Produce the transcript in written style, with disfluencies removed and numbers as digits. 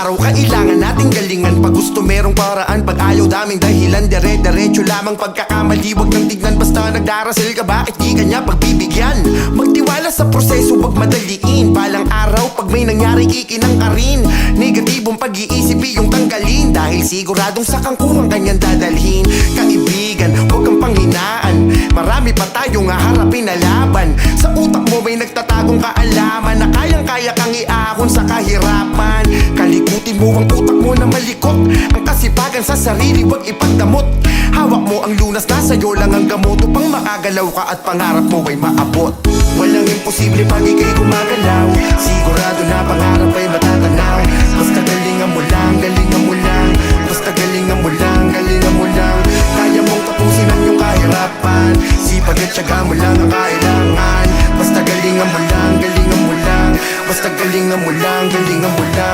araw kailangan nating galingan. Pag gusto merong paraan, pag ayaw daming dahilan. Dire-diretso lamang pagkakamali, wag nang tignan. Basta nagdarasal ka, bakit di kanya pagbibigyan? Magtiwala sa proseso, wag madaliin. Balang araw, pag may nangyari ikinang ka rin. Negatibong pag-iisip iyong tanggalin, dahil siguradong sa kangkungang kanyang dadalhin. Kaibigan, wag kang panghinaan, marami pa tayong haharapin na laban. Sa utak mo may nagtatagong kaalaman na kayang-kaya kang iahon sa kahirapan. Kalikutin mo ang utak mo na malikot, ang kasipagan sa sarili wag ipagdamot. Hawak mo ang lunas, nasa iyo lang ang gamot, upang makagalaw ka at pangarap mo ay maabot. Walang imposible pag ika'y gumagalaw, sigurado na pangarap ay matatanaw.